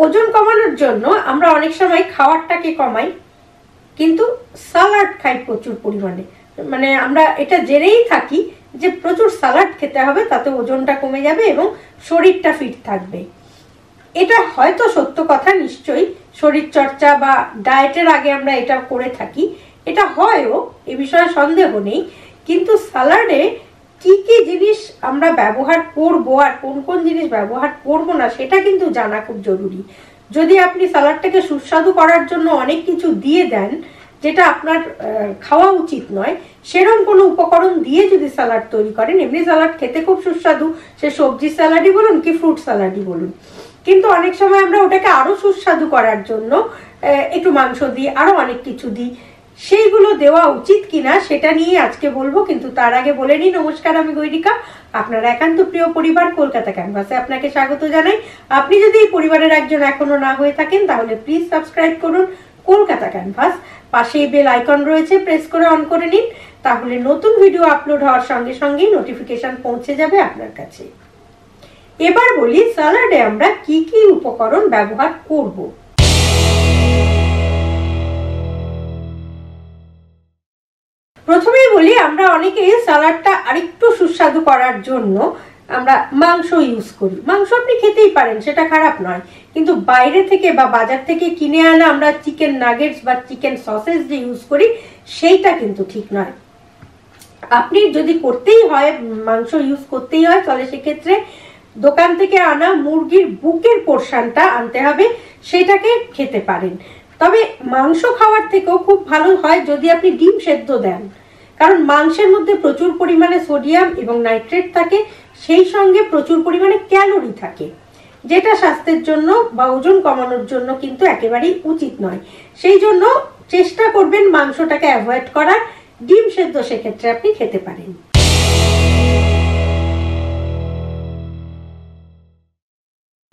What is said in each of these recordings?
ওজন কমানোর জন্য আমরা অনেক সময় খাবারটাকে কমাই, কিন্তু সালাড খাই প্রচুর পরিমাণে। মানে আমরা এটা জেনেই থাকি যে প্রচুর সালাড খেতে হবে, তাতে ওজনটা কমে যাবে এবং শরীরটা ফিট থাকবে। এটা হয়তো সত্য কথা, নিশ্চয়ই শরীর চর্চা বা ডায়েটের আগে আমরা এটা করে থাকি, এটা হয়ও, এ বিষয়ে সন্দেহ নেই। কিন্তু সালাডে কি কি জিনিস আমরা ব্যবহার করব আর কোন কোন জিনিস ব্যবহার করব না সেটা কিন্তু জানা খুব জরুরি। যদি আপনি সালাডটাকে সুস্বাদু করার জন্য অনেক কিছু দিয়ে দেন যেটা আপনার খাওয়া উচিত নয়, সেরকম কোনো উপকরণ দিয়ে যদি সালাড তৈরি করেন, এমনি সালাড খেতে খুব সুস্বাদু, সে সবজি সালাডই বলুন কি ফ্রুট সালাডই বলুন, কিন্তু অনেক সময় আমরা ওটাকে আরো সুস্বাদু করার জন্য একটু মাংস দিই, আরো অনেক কিছু দিই। সেইগুলো দেওয়া উচিত কিনা সেটা নিয়ে আজকে বলবো, কিন্তু তার আগে বলে নিই, নমস্কার, আমি গৈরিকা, আপনার একান্ত প্রিয় পরিবার কলকাতা ক্যানভাসে আপনাকে স্বাগত জানাই। আপনি যদি এই পরিবারের একজন এখনো না হয়ে থাকেন তাহলে প্লিজ সাবস্ক্রাইব করুন কলকাতা ক্যানভাস, পাশেই বেল আইকন রয়েছে, প্রেস করে অন করে নিন, তাহলে নতুন ভিডিও আপলোড হওয়ার সঙ্গে সঙ্গেই নোটিফিকেশন পৌঁছে যাবে আপনার কাছে। এবার বলি সালাডে আমরা কি কি উপকরণ ব্যবহার করব। প্রথমেই বলি, আমরা অনেকেই সালাডটা আরেকটু সুস্বাদু করার জন্য আমরা মাংস ইউজ করি। মাংস আপনি খেতেই পারেন, সেটা খারাপ নয়, কিন্তু বাইরে থেকে বা বাজার থেকে কিনে আনা আমরা চিকেন নাগেটস বা চিকেন সসেজ যে ইউজ করি সেইটা কিন্তু ঠিক নয়। আপনি যদি করতেই হয়, মাংস ইউজ করতেই হয়, তাহলে সেক্ষেত্রে দোকান থেকে আনা মুরগির বুকের পোরশনটা আনতে হবে, সেটাকে খেতে পারেন। তবে মাংস খাওয়ার থেকেও খুব ভালো হয় যদি আপনি ডিম সেদ্ধ দেন, কারণ মাংসের মধ্যে প্রচুর পরিমাণে সোডিয়াম এবং নাইট্রেট থাকে, সেই সঙ্গে প্রচুর পরিমাণে ক্যালোরি থাকে, যেটা স্বাস্থ্যের জন্য বা ওজন কমানোর জন্য কিন্তু একেবারেই উচিত নয়। সেই জন্য চেষ্টা করবেন মাংসটাকে অ্যাভয়েড করার। ডিম সেদ্ধ সেক্ষেত্রে আপনি খেতে পারেন।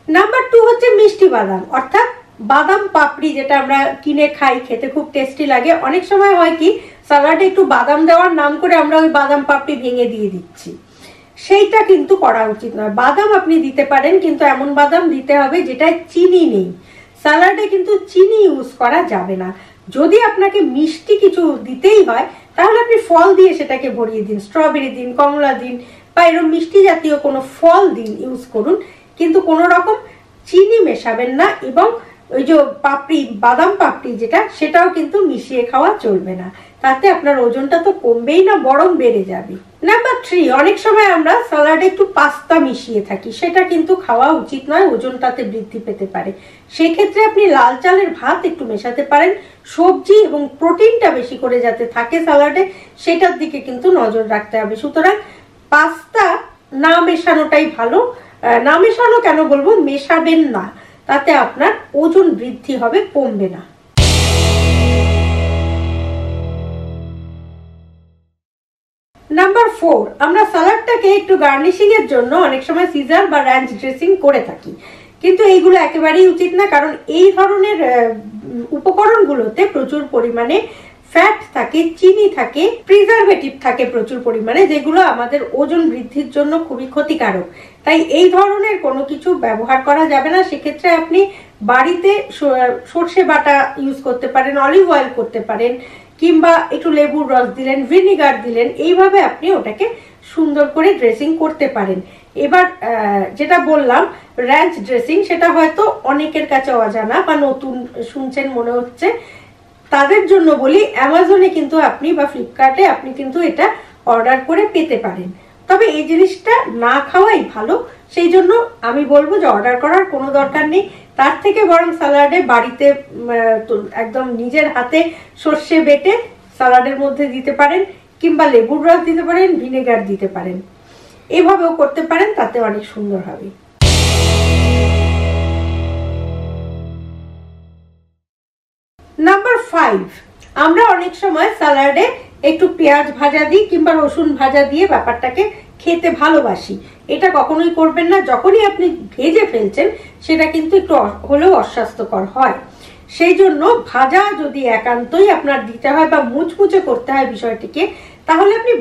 নাম্বার 2 হচ্ছে মিষ্টি বাদাম, অর্থাৎ বাদাম পাপড়ি, যেটা আমরা কিনে খাই, খেতে খুব টেস্টি লাগে। অনেক সময় হয় কি, সালাডে একটু বাদাম দেওয়ার নাম করে আমরা ওই বাদাম পাপড়ি ভেঙে দিয়ে দিচ্ছি, সেইটা কিন্তু করা উচিত নয়। বাদাম আপনি দিতে পারেন, কিন্তু এমন বাদাম দিতে হবে যেটায় চিনি নেই। সালাডে কিন্তু চিনি ইউজ করা যাবে না। যদি আপনাকে মিষ্টি কিছু দিতেই হয় তাহলে আপনি ফল দিয়ে সেটাকে ভরিয়ে দিন, স্ট্রবেরি দিন, কমলা দিন, বা এরকম মিষ্টি জাতীয় কোনো ফল দিন, ইউজ করুন, কিন্তু কোনো রকম চিনি মেশাবেন না। এবং ওই যে পাপড়ি, বাদাম পাপড়ি যেটা, সেটাও কিন্তু মিশিয়ে খাওয়া চলবে না, তাতে আপনার ওজনটা তো কমবেই না, বরং বেড়ে যাবে। নাম্বার 3, অনেক সময় আমরা সালাডে একটু পাস্তা মিশিয়ে থাকি, সেটা কিন্তু খাওয়া উচিত নয়, ওজনটাতে বৃদ্ধি পেতে পারে। সেক্ষেত্রে আপনি লাল চালের ভাত একটু মেশাতে পারেন, সবজি এবং প্রোটিনটা বেশি করে যাতে থাকে সালাডে, সেটার দিকে কিন্তু নজর রাখতে হবে। সুতরাং পাস্তা না মেশানোটাই ভালো। না মেশানো কেন বলবো, মেশাবেন না, তাতে আপনার ওজন বৃদ্ধি হবে, কমবে না। নাম্বার 4, আমরা সালাডটাকে একটু গার্নিশিং এর জন্য অনেক সময় সিজার বা র্যাঞ্চ ড্রেসিং করে থাকি, কিন্তু এইগুলো একেবারেই উচিত না, কারণ এই ধরনের উপকরণগুলোতে প্রচুর পরিমাণে ফ্যাট থাকে, চিনি থাকে, প্রিজারভেটিভ থাকে প্রচুর পরিমাণে, যেগুলো আমাদের ওজন বৃদ্ধির জন্য খুবই ক্ষতিকারক। তাই এই ধরনের কোনো কিছু ব্যবহার করা যাবে না। সেক্ষেত্রে আপনি বাড়িতে সর্ষে বাটা ইউজ করতে পারেন, অলিভ অয়েল করতে পারেন, কিংবা একটু লেবুর রস দিলেন, ভিনিগার দিলেন, এইভাবে আপনি ওটাকে সুন্দর করে ড্রেসিং করতে পারেন। এবার যেটা বললাম র্যাঞ্চ ড্রেসিং, সেটা হয়তো অনেকের কাছে অজানা বা নতুন শুনছেন মনে হচ্ছে, তাদের জন্য বলি, অ্যামাজনে কিন্তু আপনি বা ফ্লিপকার্টে আপনি কিন্তু এটা অর্ডার করে পেতে পারেন। তবে এই জিনিসটা না খাওয়াই ভালো, সেই জন্য আমি বলবো যে অর্ডার করার কোনো দরকার নেই। তার থেকে বরং সালাডে বাড়িতে একদম নিজের হাতে সর্ষে বেটে সালাডের মধ্যে দিতে পারেন, কিংবা লেবুর রস দিতে পারেন, ভিনেগার দিতে পারেন, এভাবেও করতে পারেন, তাতে অনেক সুন্দর হবে। নাম্বার 5, আমরা অনেক সময় সালাডে একটু পেঁয়াজ ভাজা দিই কিংবা রসুন ভাজা দিয়ে ব্যাপারটাকে খেতে ভালোবাসি। এটা কখনোই করবেন না। যখনই আপনি ভেজে ফেলছেন সেটা কিন্তু একটু হলেও অস্বাস্থ্যকর হয়। সেই জন্য ভাজা যদি একান্তই আপনার দিতে হয় বা মুচমুচে করতে হয় বিষয়টিকে, তাহলে আপনি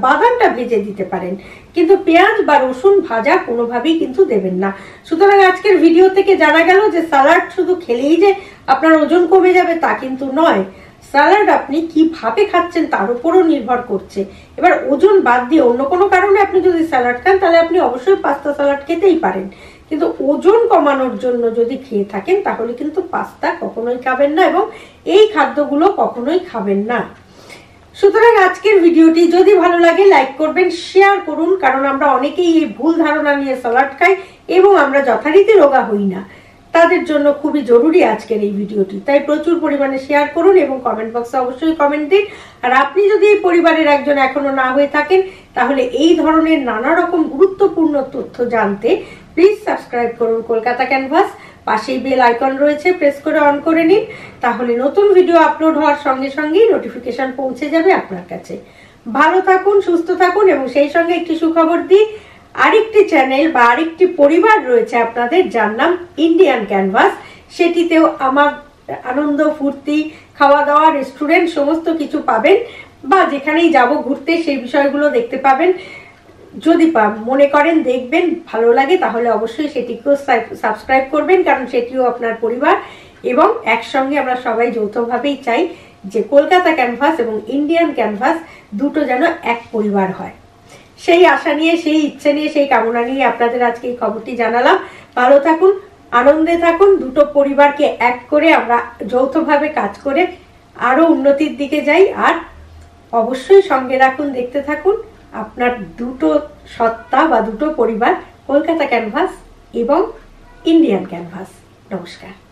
বাদামটা ভেজে দিতে পারেন, কিন্তু পেঁয়াজ বা রসুন ভাজা কোনোভাবেই কিন্তু দেবেন না। সুতরাং আজকের ভিডিও থেকে জানা গেল যে স্যালাড শুধু খেলেই যে আপনার ওজন কমে যাবে তা কিন্তু নয়। স্যালাড আপনি কিভাবে খাচ্ছেন তার উপরও নির্ভর করছে। এবার ওজন বাদ দিয়ে অন্য কোনো কারণে আপনি যদি স্যালাড খান তাহলে আপনি অবশ্যই পাস্তা স্যালাড খেতেই পারেন, কিন্তু ওজন কমানোর জন্য যদি খেয়ে থাকেন তাহলে কিন্তু পাস্তা কখনোই খাবেন না এবং এই খাদ্যগুলো কখনোই খাবেন না। সুতরাং আজকের ভিডিওটি যদি ভালো লাগে লাইক করবেন, শেয়ার করুন, কারণ আমরা অনেকেই এই ভুল ধারণা নিয়ে স্যালাড খাই এবং আমরা যথারীতি রোগা হই না। তাদের জন্য খুবই জরুরি আজকের এই ভিডিওটি, তাই প্রচুর পরিমাণে শেয়ার করুন এবং কমেন্ট বক্সে অবশ্যই কমেন্ট দিন। আর আপনি যদি এই পরিবারের একজন এখনো না হয়ে থাকেন তাহলে এই ধরনের নানা রকম গুরুত্বপূর্ণ তথ্য জানতে প্লিজ সাবস্ক্রাইব করুন কলকাতা ক্যানভাস। পাশেই বেল আইকন রয়েছে, প্রেস করে অন করে নিন, তাহলে নতুন ভিডিও আপলোড হওয়ার সঙ্গে সঙ্গেই নোটিফিকেশন পৌঁছে যাবে আপনার কাছে। ভালো থাকুন, সুস্থ থাকুন এবং সেই সঙ্গে একটি সুখবর দিই, আরেকটি চ্যানেল বা আরেকটি পরিবার রয়েছে আপনাদের, যার নাম ইন্ডিয়ান ক্যানভাস। সেটিতেও আমার আনন্দ, ফুর্তি, খাওয়া দাওয়া, রেস্টুরেন্ট সমস্ত কিছু পাবেন, বা যেখানেই যাব ঘুরতে সেই বিষয়গুলো দেখতে পাবেন। যদি মনে করেন দেখবেন ভালো লাগে তাহলে অবশ্যই সেটিকেও সাবস্ক্রাইব করবেন, কারণ সেটিও আপনার পরিবার এবং একসঙ্গে আমরা সবাই যৌথভাবেই চাই যে কলকাতা ক্যানভাস এবং ইন্ডিয়ান ক্যানভাস দুটো যেন এক পরিবার হয়। সেই আশা নিয়ে, সেই ইচ্ছে নিয়ে, সেই কামনা নিয়ে আপনাদের আজকে এই খবরটি জানালাম। ভালো থাকুন, আনন্দে থাকুন, দুটো পরিবারকে এক করে আমরা যৌথভাবে কাজ করে আরো উন্নতির দিকে যাই। আর অবশ্যই সঙ্গে রাখুন, দেখতে থাকুন আপনার দুটো সত্তা বা দুটো পরিবার, কলকাতা ক্যানভাস এবং ইন্ডিয়ান ক্যানভাস। নমস্কার।